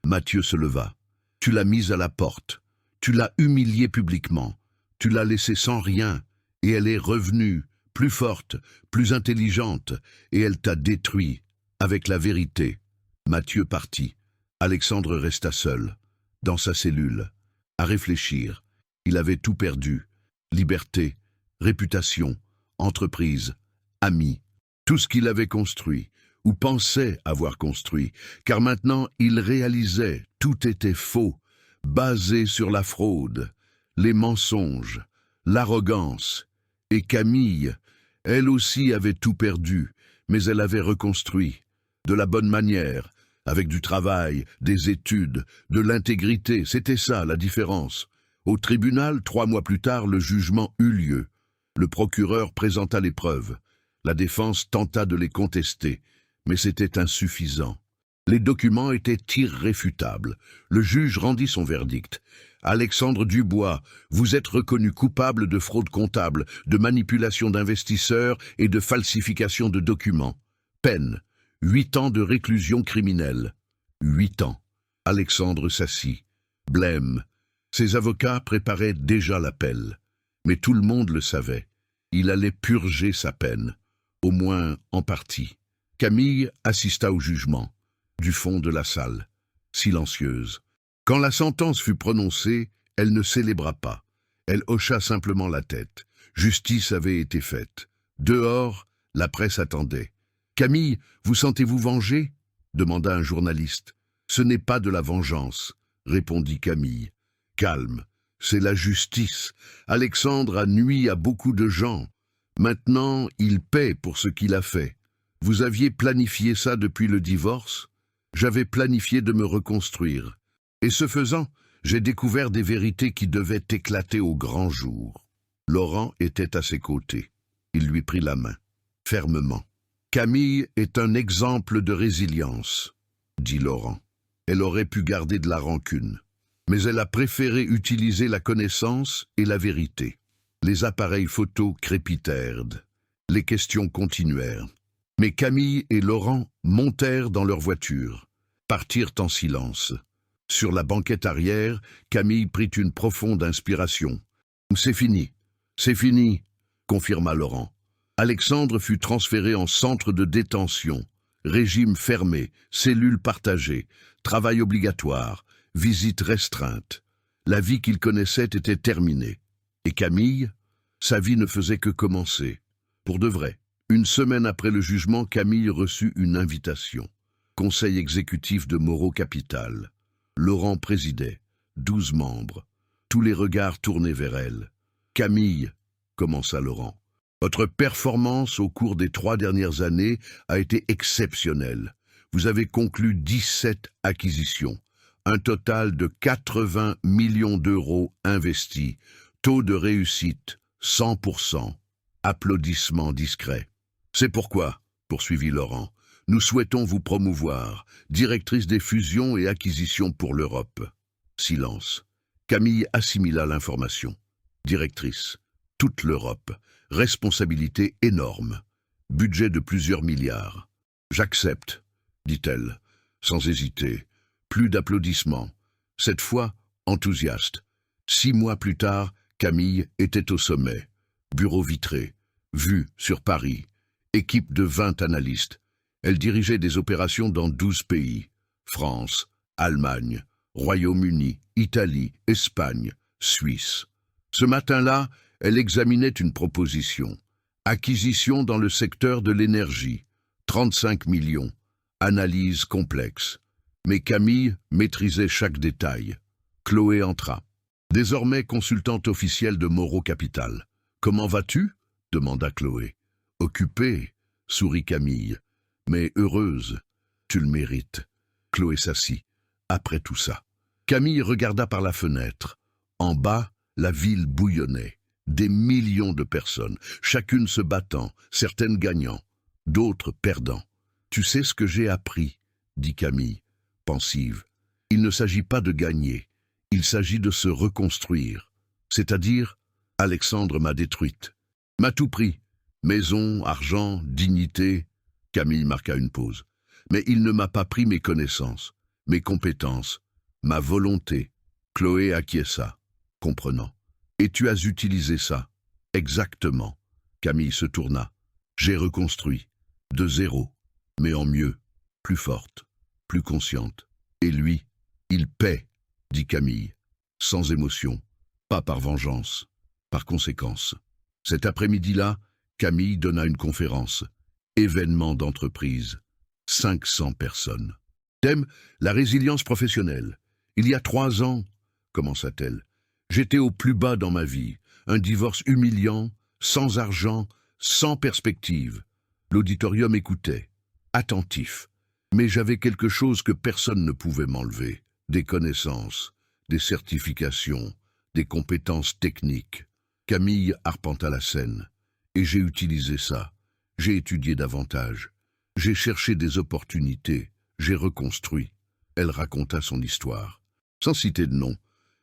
Mathieu se leva. « Tu l'as mise à la porte. Tu l'as humiliée publiquement. Tu l'as laissée sans rien. Et elle est revenue, plus forte, plus intelligente. Et elle t'a détruit, avec la vérité. » Mathieu partit. Alexandre resta seul, dans sa cellule, à réfléchir. Il avait tout perdu. Liberté, réputation, entreprise, amis. Tout ce qu'il avait construit, ou pensait avoir construit, car maintenant il réalisait, tout était faux, basé sur la fraude, les mensonges, l'arrogance. Et Camille, elle aussi avait tout perdu, mais elle avait reconstruit, de la bonne manière, avec du travail, des études, de l'intégrité, c'était ça la différence. Au tribunal, 3 mois plus tard, le jugement eut lieu. Le procureur présenta les preuves. La défense tenta de les contester, mais c'était insuffisant. Les documents étaient irréfutables. Le juge rendit son verdict. « Alexandre Dubois, vous êtes reconnu coupable de fraude comptable, de manipulation d'investisseurs et de falsification de documents. Peine, 8 ans de réclusion criminelle. » 8 ans. Alexandre s'assit. Blême. Ses avocats préparaient déjà l'appel. Mais tout le monde le savait. Il allait purger sa peine, au moins en partie. Camille assista au jugement, du fond de la salle, silencieuse. Quand la sentence fut prononcée, elle ne célébra pas. Elle hocha simplement la tête. Justice avait été faite. Dehors, la presse attendait. « Camille, vous sentez-vous vengée ?» demanda un journaliste. « Ce n'est pas de la vengeance, » répondit Camille. « Calme, c'est la justice. Alexandre a nui à beaucoup de gens. Maintenant, il paie pour ce qu'il a fait. Vous aviez planifié ça depuis le divorce? J'avais planifié de me reconstruire. Et ce faisant, j'ai découvert des vérités qui devaient éclater au grand jour. » Laurent était à ses côtés. Il lui prit la main, fermement. « Camille est un exemple de résilience, » dit Laurent. « Elle aurait pu garder de la rancune. Mais elle a préféré utiliser la connaissance et la vérité. » Les appareils photos crépitèrent. Les questions continuèrent. Mais Camille et Laurent montèrent dans leur voiture, partirent en silence. Sur la banquette arrière, Camille prit une profonde inspiration. « C'est fini, confirma Laurent. Alexandre fut transféré en centre de détention, régime fermé, cellules partagées, travail obligatoire, visites restreintes. La vie qu'il connaissait était terminée. Et Camille, sa vie ne faisait que commencer. Pour de vrai. 1 semaine après le jugement, Camille reçut une invitation. Conseil exécutif de Moreau Capital. Laurent présidait. 12 membres. Tous les regards tournés vers elle. « Camille, » commença Laurent, « votre performance au cours des 3 dernières années a été exceptionnelle. Vous avez conclu 17 acquisitions. Un total de 80 millions d'euros investis. Taux de réussite, 100%. Applaudissements discrets. C'est pourquoi, poursuivit Laurent, nous souhaitons vous promouvoir, directrice des fusions et acquisitions pour l'Europe. Silence. Camille assimila l'information. Directrice. Toute l'Europe. Responsabilité énorme. Budget de plusieurs milliards. J'accepte, dit-elle, sans hésiter. Plus d'applaudissements. Cette fois, enthousiaste. 6 mois plus tard, Camille était au sommet. Bureau vitré. vue sur Paris, équipe de 20 analystes. Elle dirigeait des opérations dans 12 pays, France, Allemagne, Royaume-Uni, Italie, Espagne, Suisse. Ce matin-là, elle examinait une proposition. Acquisition dans le secteur de l'énergie, 35 millions. Analyse complexe. Mais Camille maîtrisait chaque détail. Chloé entra. Désormais consultante officielle de Moreau Capital. « Comment vas-tu » demanda Chloé. « Occupée » sourit Camille. « Mais heureuse. Tu le mérites. » Chloé s'assit. Après tout ça. Camille regarda par la fenêtre. En bas, la ville bouillonnait. Des millions de personnes, chacune se battant, certaines gagnant, d'autres perdant. « Tu sais ce que j'ai appris » dit Camille, pensive. « Il ne s'agit pas de gagner, il s'agit de se reconstruire. C'est-à-dire, Alexandre m'a détruite. M'a tout pris. Maison, argent, dignité. » Camille marqua une pause. « Mais il ne m'a pas pris mes connaissances, mes compétences, ma volonté. » Chloé acquiesça, comprenant. « Et tu as utilisé ça ?» ?»« Exactement. » Camille se tourna. « J'ai reconstruit. De zéro. Mais en mieux. Plus forte. Plus consciente. Et lui, il paie, dit Camille. Sans émotion. Pas par vengeance. Par conséquence. Cet après-midi-là, Camille donna une conférence. Événement d'entreprise. 500 personnes. Thème, la résilience professionnelle. Il y a 3 ans, commença-t-elle. J'étais au plus bas dans ma vie, un divorce humiliant, sans argent, sans perspective. L'auditorium écoutait, attentif. Mais j'avais quelque chose que personne ne pouvait m'enlever. Des connaissances, des certifications, des compétences techniques. Camille arpenta la scène. Et j'ai utilisé ça. J'ai étudié davantage. J'ai cherché des opportunités. J'ai reconstruit. Elle raconta son histoire. Sans citer de nom.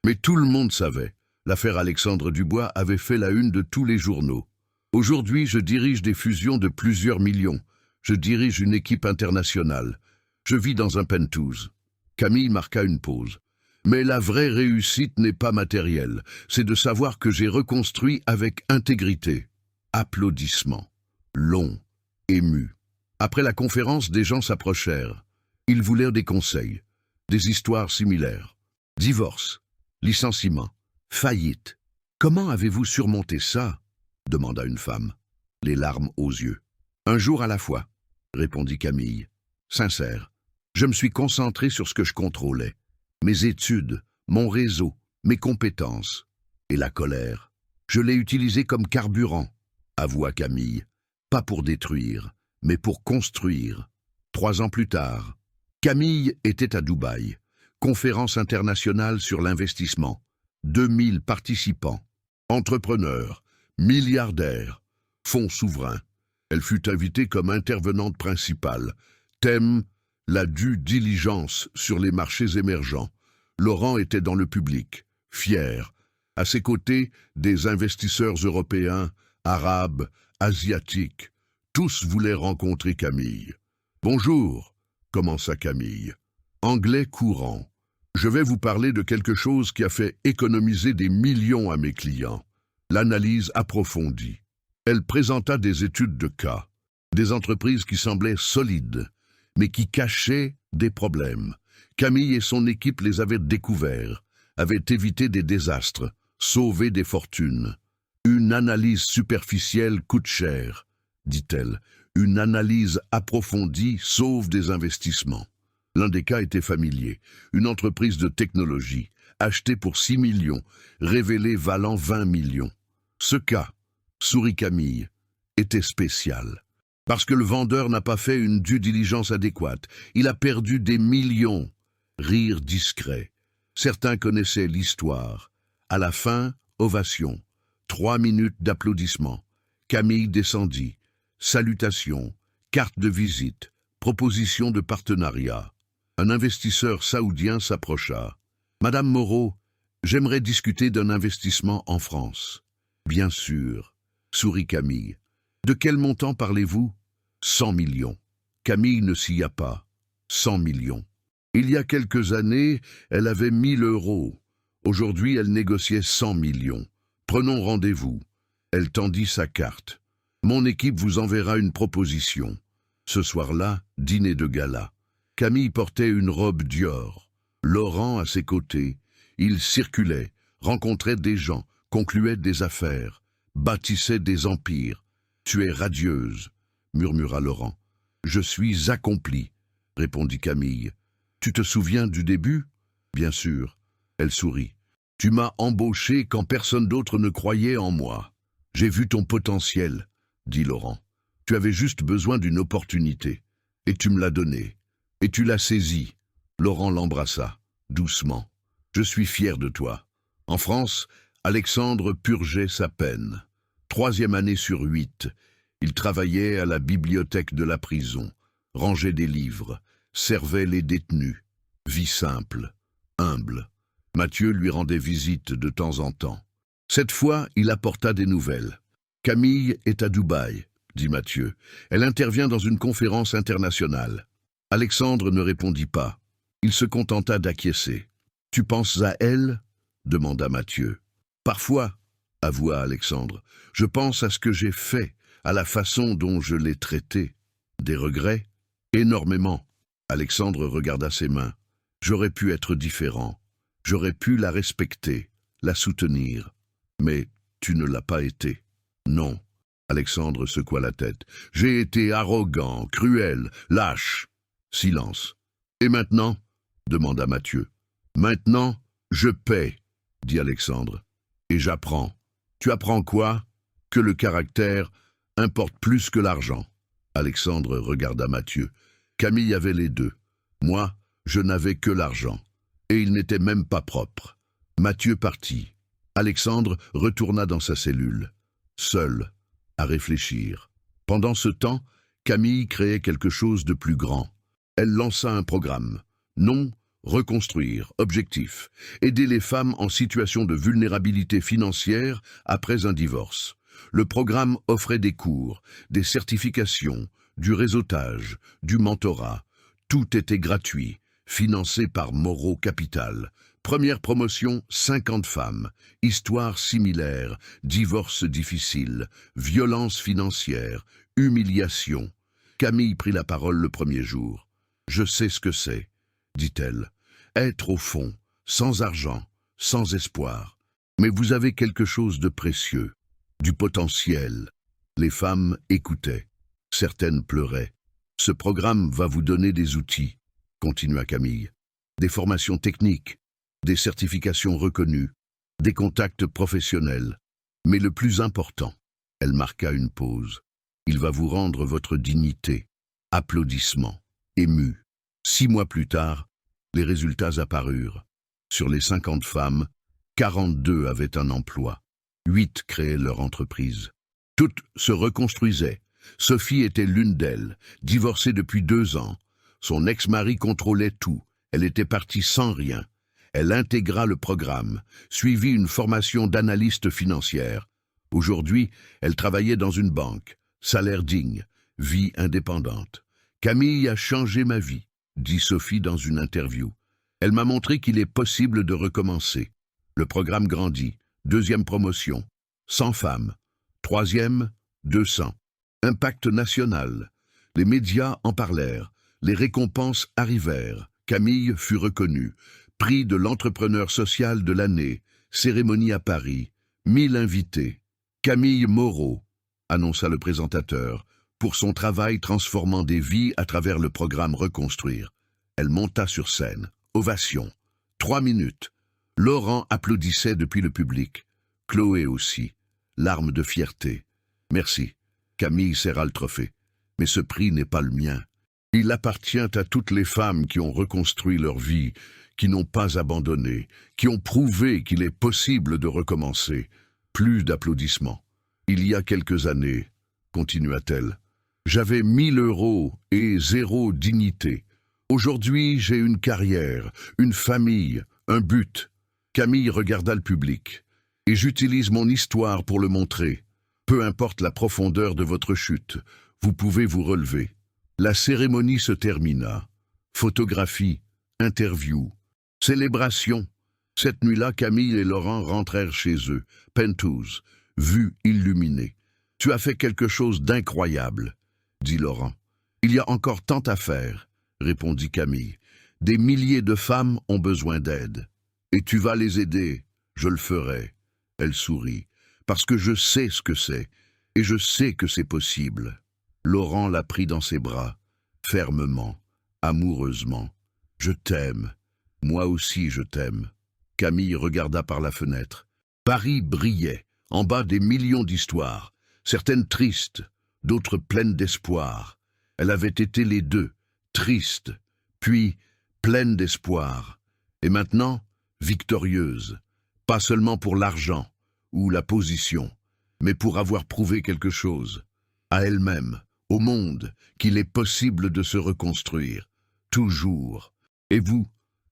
Mais tout le monde savait. L'affaire Alexandre Dubois avait fait la une de tous les journaux. Aujourd'hui, je dirige des fusions de plusieurs millions. Je dirige une équipe internationale. Je vis dans un penthouse. Camille marqua une pause. Mais la vraie réussite n'est pas matérielle. C'est de savoir que j'ai reconstruit avec intégrité. Applaudissements. Longs, émus. Après la conférence, des gens s'approchèrent. Ils voulaient des conseils, des histoires similaires. Divorce. Licenciement, faillite. Comment avez-vous surmonté ça ? Demanda une femme, les larmes aux yeux. Un jour à la fois, répondit Camille. Sincère. Je me suis concentré sur ce que je contrôlais. Mes études, mon réseau, mes compétences. Et la colère. Je l'ai utilisée comme carburant, avoua Camille. Pas pour détruire, mais pour construire. 3 ans plus tard, Camille était à Dubaï. Conférence internationale sur l'investissement. 2000 participants. Entrepreneurs, milliardaires, fonds souverains. Elle fut invitée comme intervenante principale. Thème, la due diligence sur les marchés émergents. Laurent était dans le public, fier. À ses côtés, des investisseurs européens, arabes, asiatiques. Tous voulaient rencontrer Camille. « Bonjour », commença Camille. Anglais courant. Je vais vous parler de quelque chose qui a fait économiser des millions à mes clients. L'analyse approfondie. Elle présenta des études de cas, des entreprises qui semblaient solides, mais qui cachaient des problèmes. Camille et son équipe les avaient découverts, avaient évité des désastres, sauvé des fortunes. Une analyse superficielle coûte cher, dit-elle. Une analyse approfondie sauve des investissements. L'un des cas était familier. Une entreprise de technologie, achetée pour 6 millions, révélée valant 20 millions. Ce cas, sourit Camille, était spécial. Parce que le vendeur n'a pas fait une due diligence adéquate. Il a perdu des millions. Rire discret. Certains connaissaient l'histoire. À la fin, ovation. 3 minutes d'applaudissements. Camille descendit. Salutations, carte de visite, proposition de partenariat. Un investisseur saoudien s'approcha. « Madame Moreau, j'aimerais discuter d'un investissement en France. »« Bien sûr, » sourit Camille. « De quel montant parlez-vous ?»« 100 millions. » Camille ne s'y pas. 100 millions. Il y a quelques années, elle avait 1000 euros. Aujourd'hui, elle négociait 100 millions. Prenons rendez-vous. Elle tendit sa carte. Mon équipe vous enverra une proposition. Ce soir-là, dîner de gala. Camille portait une robe Dior. Laurent à ses côtés. Il circulait, rencontrait des gens, concluait des affaires, bâtissait des empires. Tu es radieuse, murmura Laurent. Je suis accomplie, répondit Camille. Tu te souviens du début? Bien sûr. Elle sourit. Tu m'as embauché quand personne d'autre ne croyait en moi. J'ai vu ton potentiel, dit Laurent. Tu avais juste besoin d'une opportunité. Et tu me l'as donnée. Et tu l'as saisie. Laurent l'embrassa, doucement. Je suis fier de toi. En France, Alexandre purgeait sa peine. 3e année sur 8. Il travaillait à la bibliothèque de la prison, rangeait des livres, servait les détenus. Vie simple, humble. Mathieu lui rendait visite de temps en temps. Cette fois, il apporta des nouvelles. Camille est à Dubaï, dit Mathieu. Elle intervient dans une conférence internationale. Alexandre ne répondit pas. Il se contenta d'acquiescer. Tu penses à elle? Demanda Mathieu. Parfois, avoua Alexandre, je pense à ce que j'ai fait, à la façon dont je l'ai traitée. Des regrets? Énormément. Alexandre regarda ses mains. J'aurais pu être différent. J'aurais pu la respecter, la soutenir. Mais tu ne l'as pas été. Non. Alexandre secoua la tête. J'ai été arrogant, cruel, lâche. Silence. Et maintenant? Demanda Mathieu. Maintenant, je paie, dit Alexandre. Et j'apprends. Tu apprends quoi? Que le caractère importe plus que l'argent. Alexandre regarda Mathieu. Camille avait les deux. Moi, je n'avais que l'argent. Et il n'était même pas propre. Mathieu partit. Alexandre retourna dans sa cellule, seul, à réfléchir. Pendant ce temps, Camille créait quelque chose de plus grand. Elle lança un programme. Nom, reconstruire, objectif, aider les femmes en situation de vulnérabilité financière après un divorce. Le programme offrait des cours, des certifications, du réseautage, du mentorat. Tout était gratuit, financé par Moreau Capital. Première promotion, 50 femmes. Histoire similaire, divorce difficile, violence financière, humiliation. Camille prit la parole le premier jour. « Je sais ce que c'est, » dit-elle. « Être au fond, sans argent, sans espoir. Mais vous avez quelque chose de précieux, du potentiel. » Les femmes écoutaient. Certaines pleuraient. « Ce programme va vous donner des outils, » continua Camille. « Des formations techniques, des certifications reconnues, des contacts professionnels. Mais le plus important, » elle marqua une pause, « il va vous rendre votre dignité. » Applaudissements, émus. 6 mois plus tard, les résultats apparurent. Sur les 50 femmes, 42 avaient un emploi. 8 créaient leur entreprise. Toutes se reconstruisaient. Sophie était l'une d'elles, divorcée depuis 2 ans. Son ex-mari contrôlait tout. Elle était partie sans rien. Elle intégra le programme, suivit une formation d'analyste financière. Aujourd'hui, elle travaillait dans une banque. Salaire digne, vie indépendante. « Camille a changé ma vie », dit Sophie dans une interview. « Elle m'a montré qu'il est possible de recommencer. » Le programme grandit. 2e promotion, 100 femmes. 3e, 200. Impact national. Les médias en parlèrent. Les récompenses arrivèrent. Camille fut reconnue. Prix de l'entrepreneur social de l'année. Cérémonie à Paris. 1000 invités. Camille Moreau, annonça le présentateur, pour son travail transformant des vies à travers le programme Reconstruire. Elle monta sur scène. Ovation. 3 minutes. Laurent applaudissait depuis le public. Chloé aussi. Larmes de fierté. Merci. Camille serra le trophée. Mais ce prix n'est pas le mien. Il appartient à toutes les femmes qui ont reconstruit leur vie, qui n'ont pas abandonné, qui ont prouvé qu'il est possible de recommencer. Plus d'applaudissements. Il y a quelques années, continua-t-elle, j'avais 1000 € et 0 dignité. Aujourd'hui, j'ai une carrière, une famille, un but. Camille regarda le public. Et j'utilise mon histoire pour le montrer. Peu importe la profondeur de votre chute, vous pouvez vous relever. La cérémonie se termina. Photographie, interview, célébration. Cette nuit-là, Camille et Laurent rentrèrent chez eux, penthouse, vue illuminée. Tu as fait quelque chose d'incroyable, dit Laurent. Il y a encore tant à faire, répondit Camille. Des milliers de femmes ont besoin d'aide. Et tu vas les aider, je le ferai. Elle sourit, parce que je sais ce que c'est, et je sais que c'est possible. Laurent la prit dans ses bras, fermement, amoureusement. Je t'aime. Moi aussi je t'aime. Camille regarda par la fenêtre. Paris brillait, en bas des millions d'histoires, certaines tristes, d'autres pleines d'espoir. Elle avait été les deux, triste, puis pleine d'espoir, et maintenant victorieuse, pas seulement pour l'argent ou la position, mais pour avoir prouvé quelque chose, à elle-même, au monde, qu'il est possible de se reconstruire, toujours. Et vous,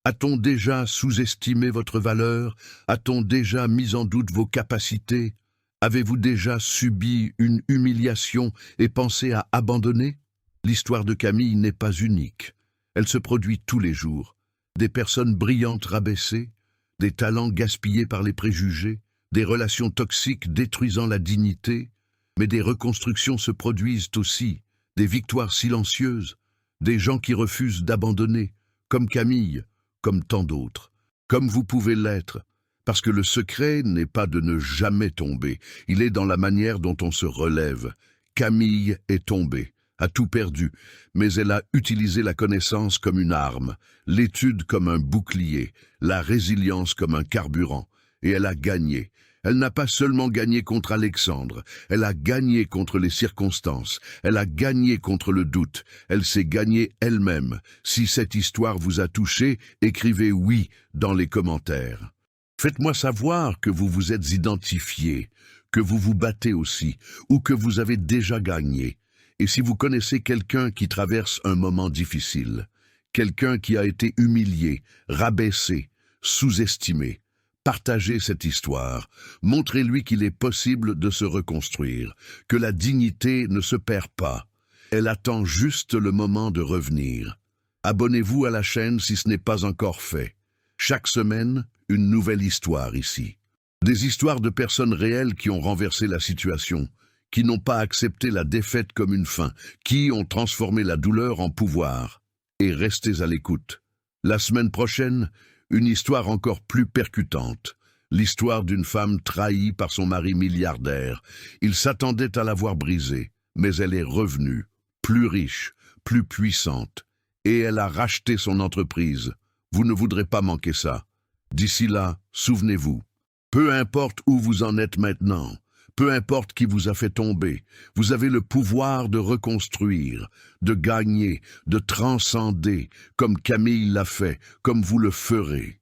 a-t-on déjà sous-estimé votre valeur? A-t-on déjà mis en doute vos capacités? Avez-vous déjà subi une humiliation et pensé à abandonner? L'histoire de Camille n'est pas unique. Elle se produit tous les jours. Des personnes brillantes rabaissées, des talents gaspillés par les préjugés, des relations toxiques détruisant la dignité, mais des reconstructions se produisent aussi, des victoires silencieuses, des gens qui refusent d'abandonner, comme Camille, comme tant d'autres, comme vous pouvez l'être, parce que le secret n'est pas de ne jamais tomber, il est dans la manière dont on se relève. Camille est tombée, a tout perdu, mais elle a utilisé la connaissance comme une arme, l'étude comme un bouclier, la résilience comme un carburant, et elle a gagné. Elle n'a pas seulement gagné contre Alexandre, elle a gagné contre les circonstances, elle a gagné contre le doute, elle s'est gagnée elle-même. Si cette histoire vous a touché, écrivez oui dans les commentaires. Faites-moi savoir que vous vous êtes identifié, que vous vous battez aussi, ou que vous avez déjà gagné. Et si vous connaissez quelqu'un qui traverse un moment difficile, quelqu'un qui a été humilié, rabaissé, sous-estimé, partagez cette histoire, montrez-lui qu'il est possible de se reconstruire, que la dignité ne se perd pas, elle attend juste le moment de revenir. Abonnez-vous à la chaîne si ce n'est pas encore fait. Chaque semaine, une nouvelle histoire ici. Des histoires de personnes réelles qui ont renversé la situation, qui n'ont pas accepté la défaite comme une fin, qui ont transformé la douleur en pouvoir. Et restez à l'écoute. La semaine prochaine, une histoire encore plus percutante, l'histoire d'une femme trahie par son mari milliardaire. Il s'attendait à la voir brisée, mais elle est revenue, plus riche, plus puissante, et elle a racheté son entreprise. Vous ne voudrez pas manquer ça. D'ici là, souvenez-vous, peu importe où vous en êtes maintenant, peu importe qui vous a fait tomber, vous avez le pouvoir de reconstruire, de gagner, de transcender, comme Camille l'a fait, comme vous le ferez.